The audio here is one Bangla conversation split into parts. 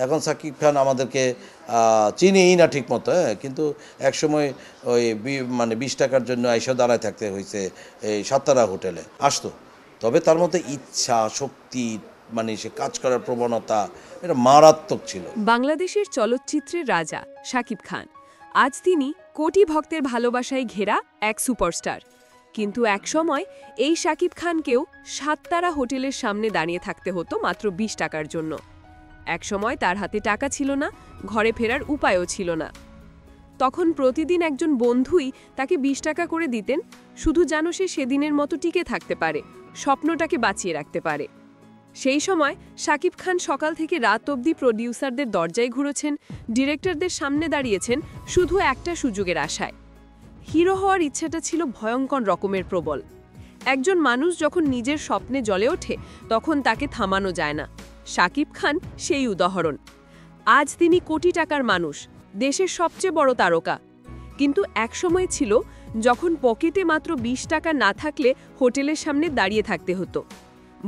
এখন সাকিব খান আমাদেরকে চিনিই না ঠিক মতো, হ্যাঁ, কিন্তু একসময় ওই মানে 20 টাকার জন্য আইসা দাঁড়ায় থাকতে হয়েছে এই সাতারা হোটেলে আসতো। তবে তার মধ্যে ইচ্ছা শক্তি, মানে সে কাজ করার প্রবণতা, এটা মারাত্মক ছিল। বাংলাদেশের চলচ্চিত্রের রাজা শাকিব খান, আজ তিনি কোটি ভক্তের ভালোবাসায় ঘেরা এক সুপারস্টার। কিন্তু একসময় এই শাকিব খানকেও সাততারা হোটেলের সামনে দাঁড়িয়ে থাকতে হতো মাত্র 20 টাকার জন্য। একসময় তার হাতে টাকা ছিল না, ঘরে ফেরার উপায়ও ছিল না। তখন প্রতিদিন একজন বন্ধুই তাকে 20 টাকা করে দিতেন, শুধু যেন সে সেদিনের মতো টিকে থাকতে পারে, স্বপ্নটাকে বাঁচিয়ে রাখতে পারে। সেই সময় শাকিব খান সকাল থেকে রাত অবধি প্রডিউসারদের দরজায় ঘুরেছেন, ডিরেক্টরদের সামনে দাঁড়িয়েছেন শুধু একটা সুযোগের আশায়। হিরো হওয়ার ইচ্ছাটা ছিল ভয়ঙ্কর রকমের প্রবল। একজন মানুষ যখন নিজের স্বপ্নে জ্বলে ওঠে তখন তাকে থামানো যায় না। শাকিব খান সেই উদাহরণ। আজ তিনি কোটি টাকার মানুষ, দেশের সবচেয়ে বড় তারকা। কিন্তু একসময় ছিল যখন পকেটে মাত্র 20 টাকা না থাকলে হোটেলের সামনে দাঁড়িয়ে থাকতে হতো।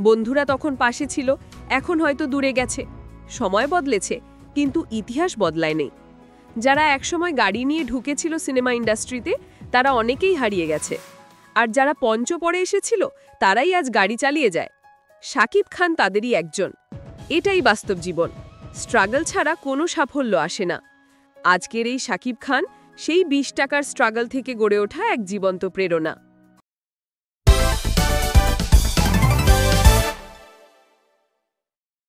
বন্ধুরা তখন পাশে ছিল, এখন হয়তো দূরে গেছে। সময় বদলেছে, কিন্তু ইতিহাস বদলায়নি। যারা একসময় গাড়ি নিয়ে ঢুকেছিল সিনেমা ইন্ডাস্ট্রিতে, তারা অনেকেই হারিয়ে গেছে। আর যারা পরে এসেছিল, তারাই আজ গাড়ি চালিয়ে যায়। শাকিব খান তাদেরই একজন। এটাই বাস্তব জীবন। স্ট্রাগল ছাড়া কোনো সাফল্য আসে না। আজকের এই শাকিব খান সেই 20 টাকার স্ট্রাগল থেকে গড়ে ওঠা এক জীবন্ত প্রেরণা।